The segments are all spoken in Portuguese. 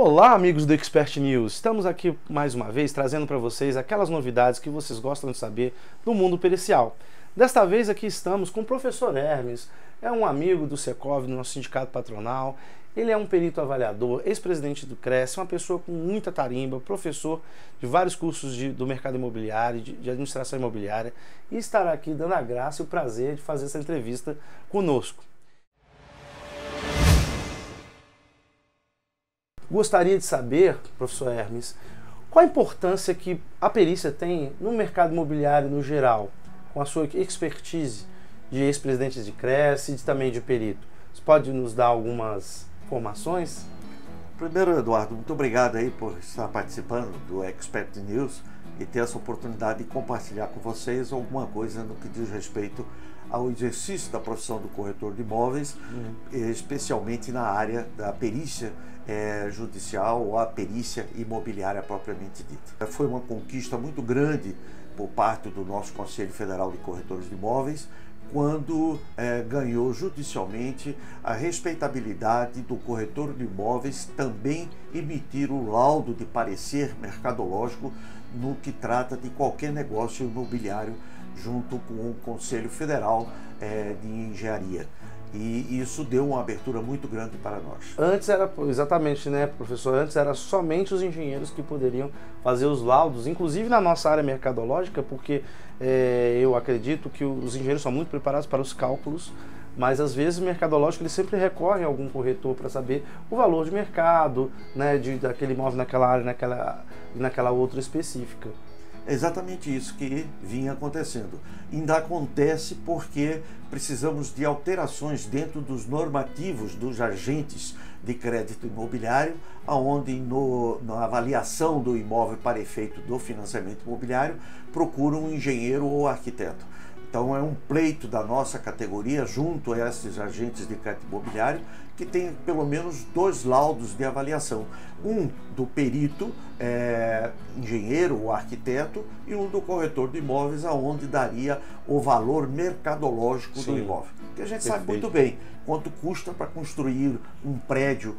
Olá, amigos do Expert News! Estamos aqui mais uma vez trazendo para vocês aquelas novidades que vocês gostam de saber do mundo pericial. Desta vez aqui estamos com o professor Hermes, é um amigo do Secov, do nosso sindicato patronal. Ele é um perito avaliador, ex-presidente do CRES, uma pessoa com muita tarimba, professor de vários cursos do mercado imobiliário, de administração imobiliária, e estará aqui dando a graça e o prazer de fazer essa entrevista conosco. Gostaria de saber, professor Hermes, qual a importância que a perícia tem no mercado imobiliário no geral, com a sua expertise de ex-presidente de CRES e também de perito. Você pode nos dar algumas informações? Primeiro, Eduardo, muito obrigado aí por estar participando do Expert News e ter essa oportunidade de compartilhar com vocês alguma coisa no que diz respeito ao exercício da profissão do corretor de imóveis, especialmente na área da perícia judicial ou a perícia imobiliária propriamente dita. Foi uma conquista muito grande por parte do nosso Conselho Federal de Corretores de Imóveis, quando ganhou judicialmente a respeitabilidade do corretor de imóveis também emitir o laudo de parecer mercadológico no que trata de qualquer negócio imobiliário junto com o Conselho Federal de Engenharia. E isso deu uma abertura muito grande para nós. Antes era, exatamente, né, professor? Antes era somente os engenheiros que poderiam fazer os laudos, inclusive na nossa área mercadológica, porque eu acredito que os engenheiros são muito preparados para os cálculos, mas às vezes o mercadológico eles sempre recorrem a algum corretor para saber o valor de mercado, né, daquele imóvel naquela área, naquela outra específica. É exatamente isso que vinha acontecendo. Ainda acontece porque precisamos de alterações dentro dos normativos dos agentes de crédito imobiliário, onde na avaliação do imóvel para efeito do financiamento imobiliário procuram um engenheiro ou arquiteto. Então é um pleito da nossa categoria junto a esses agentes de crédito imobiliário que tem pelo menos 2 laudos de avaliação. Um do perito, engenheiro ou arquiteto, e um do corretor de imóveis, aonde daria o valor mercadológico do imóvel. Que a gente sabe muito bem quanto custa para construir um prédio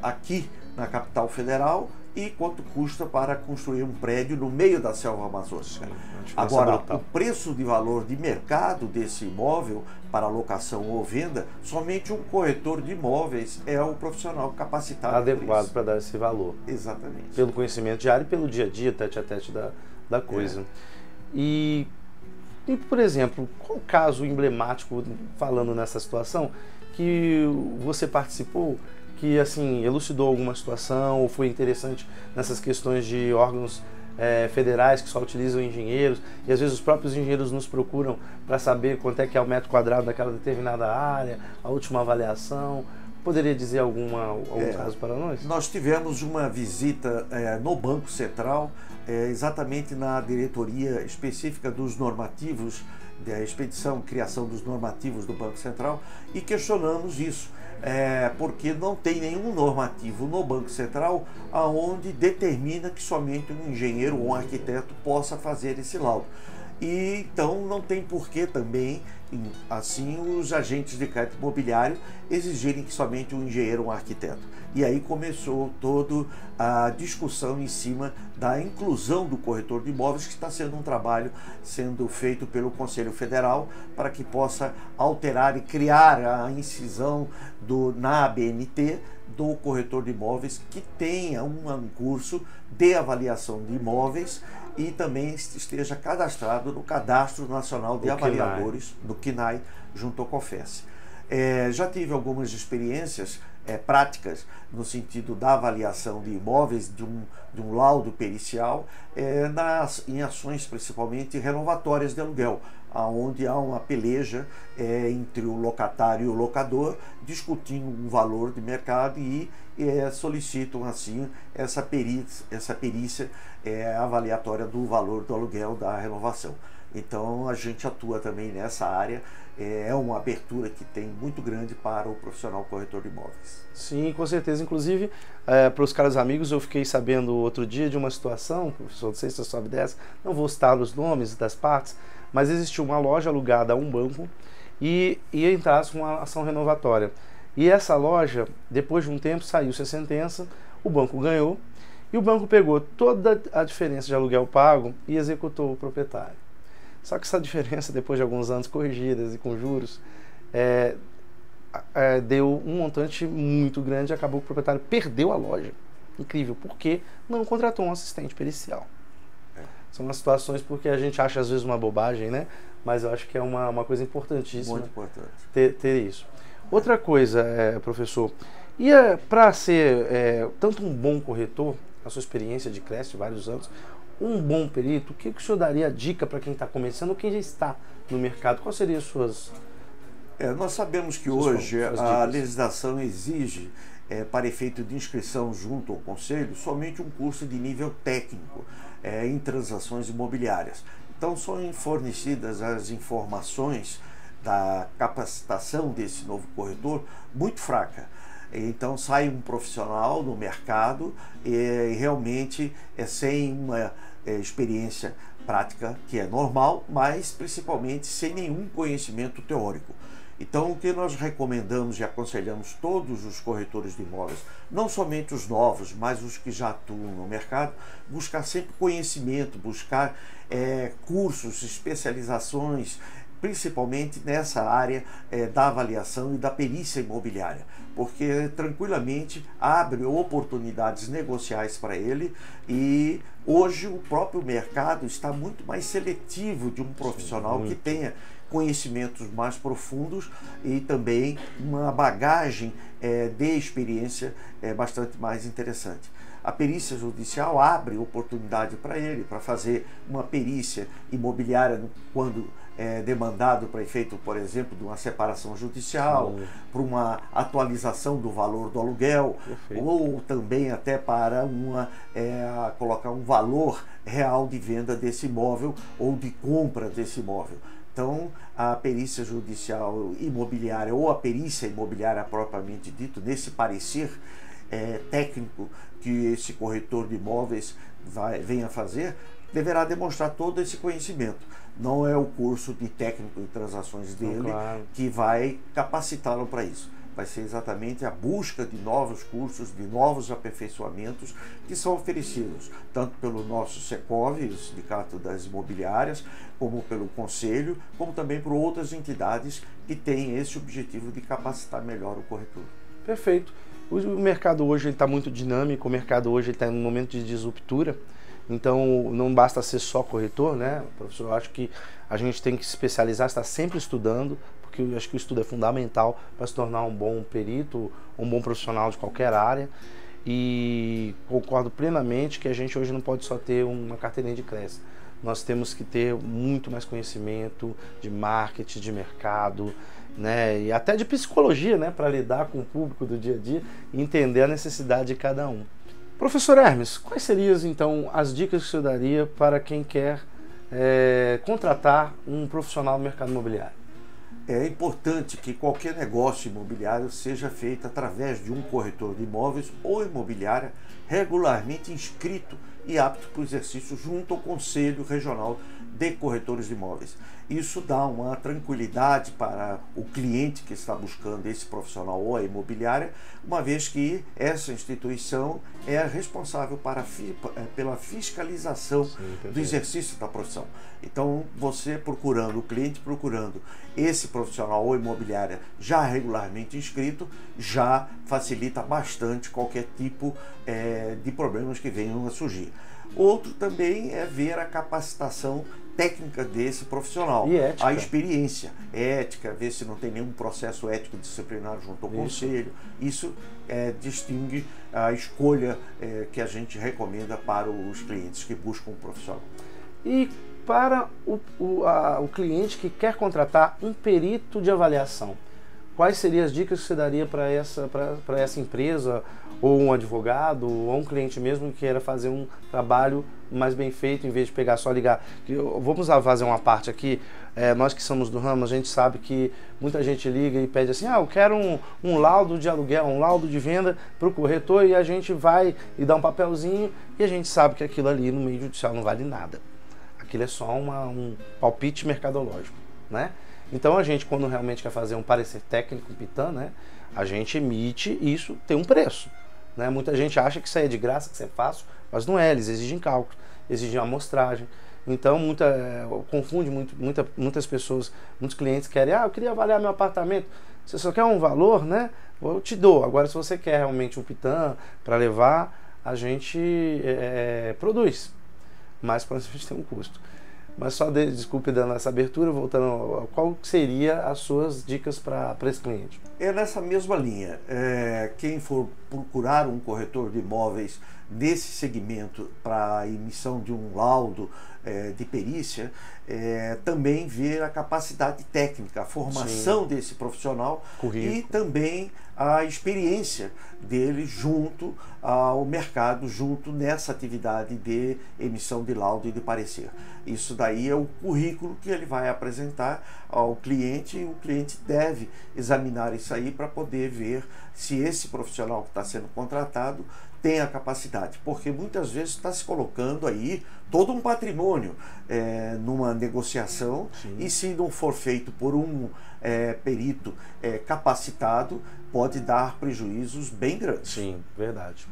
aqui na capital federal e quanto custa para construir um prédio no meio da selva amazônica. Agora, o preço de valor de mercado desse imóvel para locação ou venda, somente um corretor de imóveis é o profissional capacitado adequado para dar esse valor. Exatamente. Pelo conhecimento diário e pelo dia a dia, tete a tete da coisa. E, por exemplo, qual o caso emblemático, falando nessa situação, que você participou, que assim elucidou alguma situação ou foi interessante nessas questões de órgãos federais que só utilizam engenheiros, e às vezes os próprios engenheiros nos procuram para saber quanto é que é o metro quadrado daquela determinada área, a última avaliação? Poderia dizer algum caso para nós? Nós tivemos uma visita no Banco Central, exatamente na diretoria específica dos normativos, da expedição, criação dos normativos do Banco Central, e questionamos isso. Porque não tem nenhum normativo no Banco Central onde determina que somente um engenheiro ou um arquiteto possa fazer esse laudo. E então não tem porquê também, assim, os agentes de crédito imobiliário exigirem que somente um engenheiro ou um arquiteto. E aí começou toda a discussão em cima da inclusão do corretor de imóveis, que está sendo um trabalho sendo feito pelo Conselho Federal para que possa alterar e criar a incisão na ABNT do corretor de imóveis que tenha um curso de avaliação de imóveis e também esteja cadastrado no Cadastro Nacional de Avaliadores, do CNAI, junto ao COFES. Já tive algumas experiências práticas no sentido da avaliação de imóveis, de um laudo pericial, em ações principalmente renovatórias de aluguel, onde há uma peleja entre o locatário e o locador, discutindo um valor de mercado e solicitam assim essa perícia avaliatória do valor do aluguel da renovação. Então a gente atua também nessa área, é uma abertura que tem muito grande para o profissional corretor de imóveis. Sim, com certeza. Inclusive, para os caros amigos, eu fiquei sabendo outro dia de uma situação, professor, não sei se você sabe dessa, não vou citar os nomes das partes, mas existiu uma loja alugada a um banco e ia entrar com uma ação renovatória. E essa loja, depois de um tempo, saiu-se a sentença, o banco ganhou, e o banco pegou toda a diferença de aluguel pago e executou o proprietário. Só que essa diferença, depois de alguns anos corrigidas e com juros, deu um montante muito grande e acabou que o proprietário perdeu a loja. Incrível, porque não contratou um assistente pericial. São umas situações porque a gente acha às vezes uma bobagem, né? Mas eu acho que é uma coisa importantíssima. Muito importante. Ter isso. Outra coisa, professor, para ser tanto um bom corretor, a sua experiência de Cresce de vários anos, um bom perito, o que o senhor daria dica para quem está começando ou quem já está no mercado? Quais seriam as suas... Nós sabemos que hoje a legislação exige, para efeito de inscrição junto ao Conselho, somente um curso de nível técnico em transações imobiliárias. Então são fornecidas as informações da capacitação desse novo corretor muito fraca. Então sai um profissional no mercado e realmente sem uma experiência prática, que é normal, mas principalmente sem nenhum conhecimento teórico. Então, o que nós recomendamos e aconselhamos todos os corretores de imóveis, não somente os novos, mas os que já atuam no mercado, buscar sempre conhecimento, buscar cursos, especializações, principalmente nessa área da avaliação e da perícia imobiliária, porque tranquilamente abre oportunidades negociais para ele, e hoje o próprio mercado está muito mais seletivo de um profissional que tenha conhecimentos mais profundos e também uma bagagem de experiência bastante mais interessante. A perícia judicial abre oportunidade para ele, para fazer uma perícia imobiliária quando demandado para efeito, por exemplo, de uma separação judicial, para uma atualização do valor do aluguel. Perfeito. Ou também até para colocar um valor real de venda desse imóvel ou de compra desse imóvel. Então, a perícia judicial imobiliária ou a perícia imobiliária propriamente dito, nesse parecer técnico que esse corretor de imóveis venha fazer, deverá demonstrar todo esse conhecimento. Não é o curso de técnico em transações dele que vai capacitá-lo para isso. Vai ser exatamente a busca de novos cursos, de novos aperfeiçoamentos que são oferecidos, tanto pelo nosso Secov, o Sindicato das Imobiliárias, como pelo Conselho, como também por outras entidades que têm esse objetivo de capacitar melhor o corretor. Perfeito. O mercado hoje está muito dinâmico, o mercado hoje está em um momento de disruptura, então não basta ser só corretor, né, professor? Eu acho que a gente tem que se especializar, estar sempre estudando, porque eu acho que o estudo é fundamental para se tornar um bom perito, um bom profissional de qualquer área. E concordo plenamente que a gente hoje não pode só ter uma carteirinha de Cresce. Nós temos que ter muito mais conhecimento de marketing, de mercado, né, e até de psicologia, né, para lidar com o público do dia a dia e entender a necessidade de cada um. Professor Hermes, quais seriam então as dicas que você daria para quem quer contratar um profissional no mercado imobiliário? É importante que qualquer negócio imobiliário seja feito através de um corretor de imóveis ou imobiliária regularmente inscrito e apto para o exercício junto ao Conselho Regional de Corretores de Imóveis. Isso dá uma tranquilidade para o cliente que está buscando esse profissional ou a imobiliária, uma vez que essa instituição é a responsável pela fiscalização do exercício da profissão. Então, o cliente procurando esse profissional ou imobiliária já regularmente inscrito, já facilita bastante qualquer tipo de problemas que venham a surgir. Outro também é ver a capacitação técnica desse profissional, e ética. A experiência, ética, ver se não tem nenhum processo ético disciplinar junto ao conselho. Isso distingue a escolha que a gente recomenda para os clientes que buscam um profissional. E para o cliente que quer contratar um perito de avaliação, quais seriam as dicas que você daria para essa empresa, ou um advogado, ou um cliente mesmo que queira fazer um trabalho mais bem feito, em vez de pegar só ligar? Vamos fazer uma parte aqui, nós que somos do ramo, a gente sabe que muita gente liga e pede assim, eu quero um laudo de aluguel, um laudo de venda para o corretor, e a gente vai e dá um papelzinho, e a gente sabe que aquilo ali no meio judicial não vale nada. Aquilo é só um palpite mercadológico, né? Então a gente, quando realmente quer fazer um parecer técnico, um PITAM, né, A gente emite, e isso tem um preço, né? Muita gente acha que isso aí é de graça, que isso é fácil, mas não é, eles exigem cálculo, exigem amostragem. Então, confunde muitas pessoas, muitos clientes querem, eu queria avaliar meu apartamento. Você só quer um valor, né? Eu te dou. Agora, se você quer realmente um pitã para levar, a gente produz. Mas para a gente tem um custo. Mas só, desculpe dando essa abertura, voltando, qual seria as suas dicas para esse cliente? É nessa mesma linha. Quem for procurar um corretor de imóveis nesse segmento para emissão de um laudo de perícia, também ver a capacidade técnica, a formação desse profissional e também a experiência dele junto ao mercado, junto nessa atividade de emissão de laudo e de parecer. Isso daí é o currículo que ele vai apresentar ao cliente, e o cliente deve examinar isso aí para poder ver se esse profissional que está sendo contratado tem a capacidade, porque muitas vezes está se colocando aí todo um patrimônio numa negociação. Sim. E se não for feito por um perito capacitado, pode dar prejuízos bem grandes. Sim, verdade.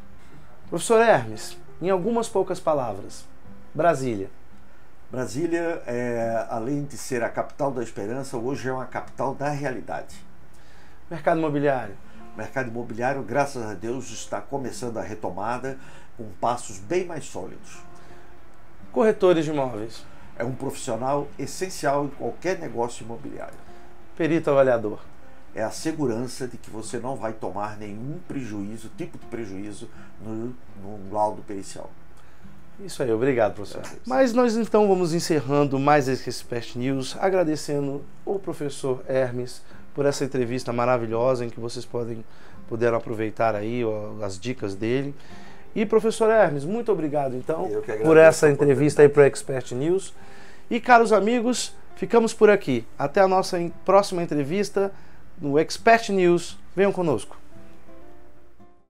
Professor Hermes, em algumas poucas palavras, Brasília. Brasília, além de ser a capital da esperança, hoje é uma capital da realidade. Mercado imobiliário. O mercado imobiliário, graças a Deus, está começando a retomada com passos bem mais sólidos. Corretores de imóveis. É um profissional essencial em qualquer negócio imobiliário. Perito avaliador. É a segurança de que você não vai tomar nenhum prejuízo, tipo de prejuízo, no laudo pericial. Isso aí, obrigado, professor. Mas nós então vamos encerrando mais esse Expert News, agradecendo o professor Hermes por essa entrevista maravilhosa em que vocês puderam aproveitar aí as dicas dele. E professor Hermes, muito obrigado então por essa entrevista aí para o Expert News. E caros amigos, ficamos por aqui. Até a nossa próxima entrevista no Expert News. Venham conosco.